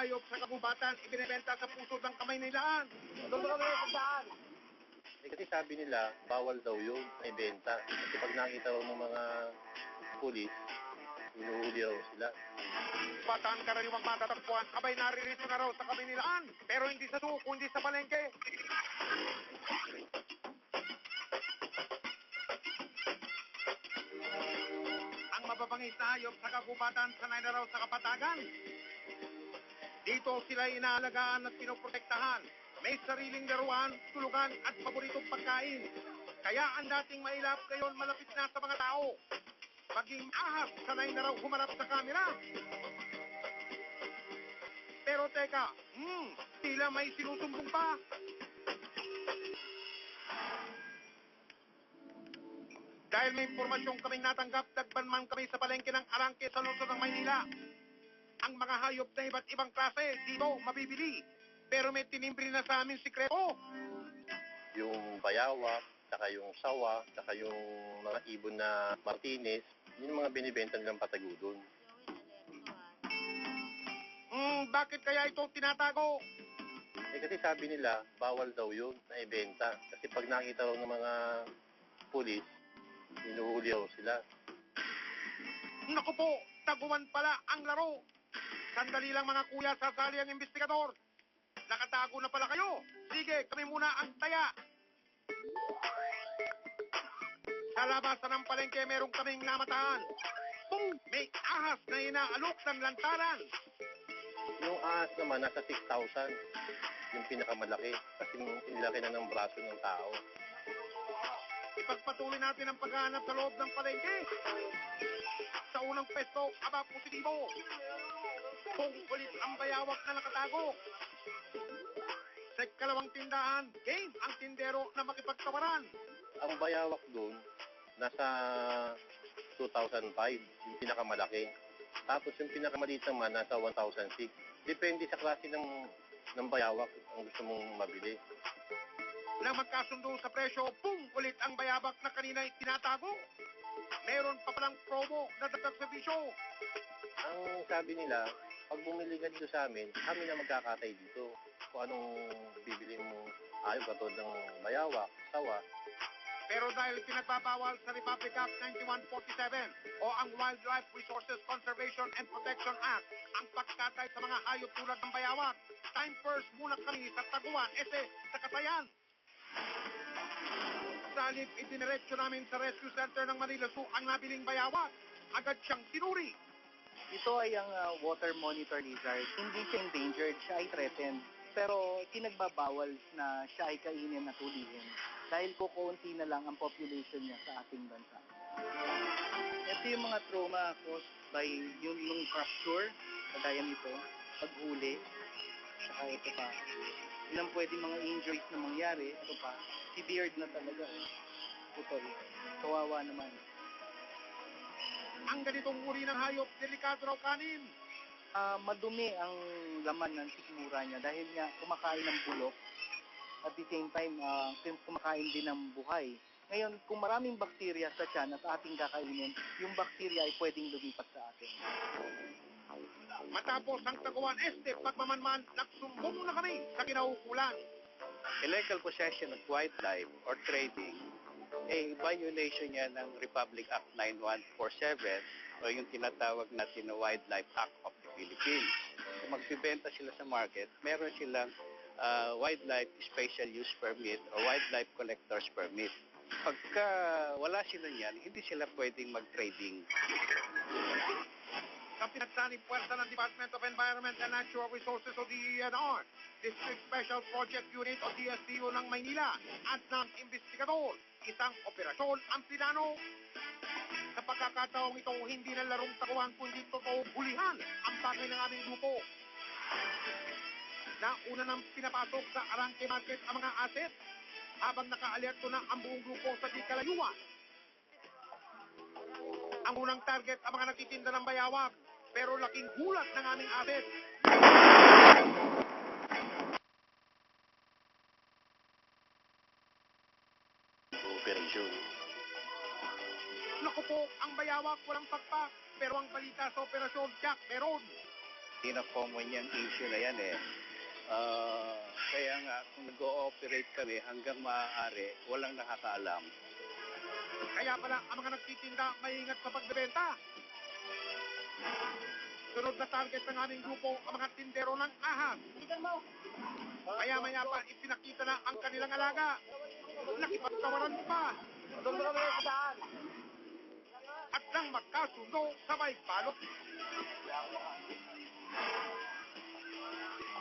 hayop sa kagubatan ibinebenta sa puso ng kamay nilaan. Doon kami saan? Kasi sabi nila, bawal daw yun na ibenta. Kasi pag nakita raw ng mga pulis, inuhuli raw sila. Bataan karaniwang matatagpuan, abay naririto na raw sa kamay nilaan. Pero hindi sa suko, hindi sa palengke. Ang mapapangis na hayop sa kagubatan sanay na raw sa kapatagan. Dito sila inaalagaan at pinoprotektahan. May sariling laruan, tulugan at paboritong pagkain. Kaya ang dating mailap ngayon malapit na sa mga tao. Maging ahas, sanay na raw humarap sa kamera. Pero teka, tila may sinusumbong pa. Dahil may impormasyong kaming natanggap, dagban man kami sa palengke ng Arangke sa lungsod ng Maynila. Ang mga hayop na iba't ibang klase dito mabibili. Pero may tinimbre na sa amin sikreto. Yung bayawak, saka yung sawa, saka yung mga ibon na Martinez, yun yung mga binibenta nilang patago doon. Bakit kaya ito tinatago? Kasi sabi nila, bawal daw yun na ibenta. Kasi pag nakita raw ng mga pulis, inuhuli raw sila. Naku po, taguan pala ang laro. Sandali lang mga kuya, sasali ang investigador. Nakatago na pala kayo. Sige, kami muna ang taya. Sa labasan ng palengke, meron kaming namataan. May ahas na inaalok ng lantaran. Yung ahas naman, nasa 6,000. Yung pinakamalaki. Kasi nilaki na ng braso ng tao. Ipagpatuloy natin ang paghahanap sa loob ng palengke. Sa unang pesto, aba positibo. Ulit ang bayawak na nakatago. Sa kalawang tindahan, game ang tindero na makipagtawaran. Ang bayawak doon, nasa 2,005, yung pinakamalaki. Tapos yung pinakamaliit naman, nasa 1,006. Depende sa klase ng bayawak ang gusto mong mabili. Nang magkasundo sa presyo, ulit ang bayabak na kanina tinatago. Meron pa palang promo na dagdag servisyo. Ang sabi nila, pag bumili ka dito sa amin, kami na magkakatay dito. Kung anong bibili mo, ayaw katulad ng bayawak, sawa. Pero dahil pinagbabawal sa Republic Act 9147 o ang Wildlife Resources Conservation and Protection Act ang pagkatay sa mga hayop tulad ng bayawak, time first muna kami sa Taguan, sa Katayan. Sa halip, itiniretso namin sa Rescue Center ng Manila Zoo ang nabiling bayawak. Agad siyang tinuri. Ito ay ang water monitor lizard. Hindi siya endangered, siya ay threatened. Pero pinagbabawal na siya ay kainin at hulihin dahil kukunti na lang ang population niya sa ating bansa. Ito yung mga trauma caused by yung fracture, kagaya nito, paghuli, saka ito pa. Ilang pwede mga injuries na mangyari, ito pa, severe na talaga. Putol. Kawawa naman. Ang ganitong uri ng hayop, delikado raw kanin. Madumi ang laman ng sikmura niya dahil nga kumakain ng bulok at the same time kumakain din ng buhay. Ngayon, kung maraming bakterya sa tiyan at ating kakainin, yung bakterya ay pwedeng lumipat sa atin. Matapos ang Taguan pagmamanman, nagsumbong na kami sa kinaukulan. Illegal possession of wildlife or trading, violation niya ng Republic Act 9147 o yung tinatawag natin na Wildlife Act of the Philippines. Kung magbibenta sila sa market, meron silang Wildlife Special Use Permit o Wildlife Collectors Permit. Pagka wala sila niyan, hindi sila pwedeng mag-trading. Sa pinagsanib puwersa ng Department of Environment and Natural Resources o DENR, District Special Project Unit o DSPU ng Maynila at ng investigador, isang operasyon ang pinano. Sa pagkakataong ito, hindi na larong takuhan kundi totoo hulihan ang bagay ng aming grupo. Nauna nang pinapasok sa Arangke Market ang mga asset habang naka-alerto na ang buong grupo sa di kalayuan. Ang unang target ang mga nagtitinda ng bayawak, pero laking gulat ng aming asset. Operasyon. Naku po, ang bayawak walang pakpak, pero ang balita sa operasyon, Jack, meron. Common yung issue na yan eh. Kaya nga, kung nag-ooperate kami hanggang maaari, walang nakakaalam. Kaya pala ang mga nagtitinda maingat sa pagbebenta. Sunod na target ng aming grupo ang mga tindero ng ahas. Maya-maya pa ipinakita na ang kanilang alaga. Nakipagtawaran pa. At nang magkasundo, sabay balot.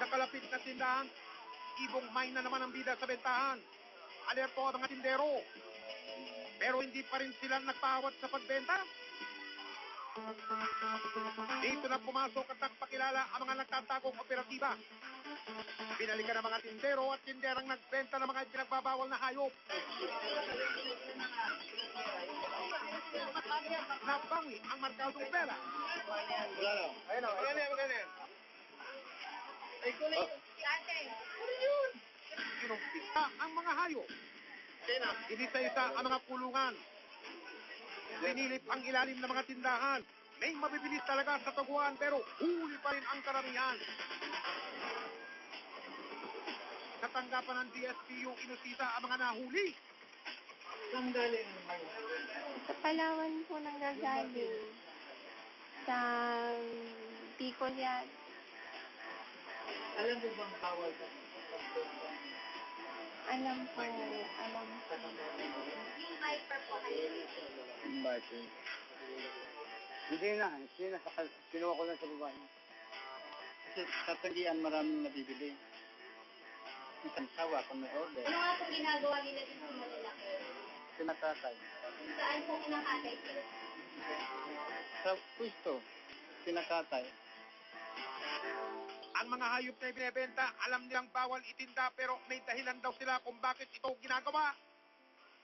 Sa kalapit na tindahan, ibong may na naman ang bida sa bentahan. Alerto ang mga tindero. Pero hindi pa rin sila nagpawat sa pagbenta. Dito na pumasok at nagpakilala ang mga nagtatagong operatiba. Binalikan ng mga tindero at tinderang nagbenta ng mga pinagbabawal na hayop. Nabangi ang markadong pera. Ayun o, magkano yan? Ay, kulay si ate. Kulay yun. Sinumpita ang mga hayop. Inisa-isa ang mga kulungan. Linilip ang ilalim ng mga tindahan. May mabibilis talaga sa taguan pero huli pa rin ang karamihan. Sa tanggapan ng DSPU, inusisa ang mga nahuli. Sa Palawan po nanggagaling. Sa Bicol yan. Alam mo bang bawal ka? Alam po. Yung hyper po, Martin. Hindi na. Kinuha ko lang sa babae. Kasi sa tanggihan maraming nabibili. Isang sawa kung may order. ano nga po ginagawa nila dito sa malalaki? Sinakatay. Saan po kinakatay sila? Sa pwesto. Sinakatay. Ang mga hayop na ibinebenta, alam nilang bawal itinda pero may dahilan daw sila kung bakit ito ginagawa.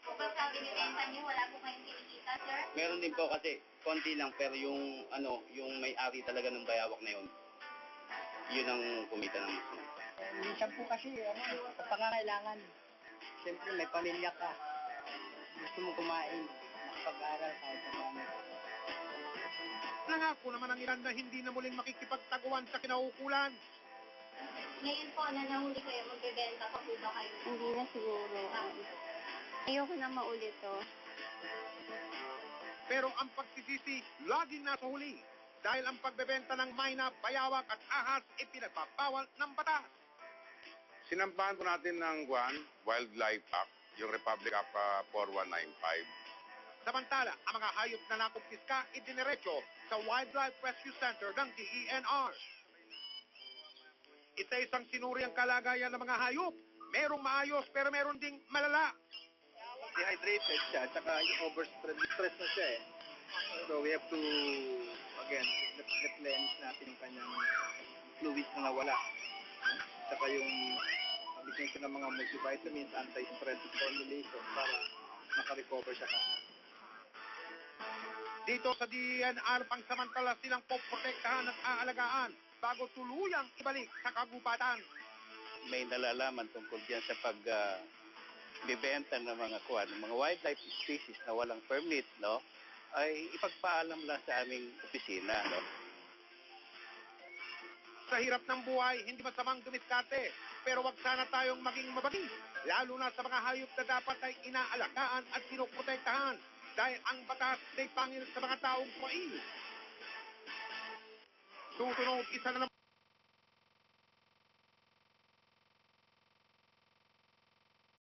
Kung basta binibenta niyo, wala po kayong kinikita, sir? Meron din po kasi konti lang pero yung may-ari talaga ng bayawak na yun, yun ang kumita ng mas. Minsan po kasi, sa pangangailangan. Siyempre, may pamilya ka. Gusto mo kumain, makapag-aral kahit sa paano. Nangako naman ang ilan na hindi na muling makikipagtaguan sa kinaukulan. Ngayon po, na nahuli kayo, magbebenta pa po ba kayo? Hindi na siguro. Ayoko na maulit to. Pero ang pagsisisi, laging nasa huli. Dahil ang pagbebenta ng mayna, bayawak at ahas ay pinagbabawal ng batas. Sinampahan po natin ng Wildlife Act, yung Republic Act 4195. Samantala, ang mga hayop na nakumpiska idiniretso sa Wildlife Rescue Center ng DENR. Isa-isang sinuri ang kalagayan ng mga hayop. Merong maayos pero meron ding malala. Dehydrated siya, at saka yung overstress na siya eh. So we have to, again, replenish natin yung kanyang fluids na nawala. Saka yung bigyan siya ng mga multivitamins, anti-stress formulation para makarecover siya ka. Dito sa DENR, pangsamantala silang poprotektahan at aalagaan bago tuluyang ibalik sa kagubatan. May nalalaman tungkol diyan sa bibenta ng mga wildlife species na walang permit, no? Ay ipagpaalam lang sa aming opisina, no? Sa hirap ng buhay, hindi masamang dumiskarte. Pero wag sana tayong maging mabagi. Lalo na sa mga hayop na dapat ay inaalagaan at pinoprotektahan. Dahil ang batas ay pangil sa mga taong kumain. Susunod, isa na naman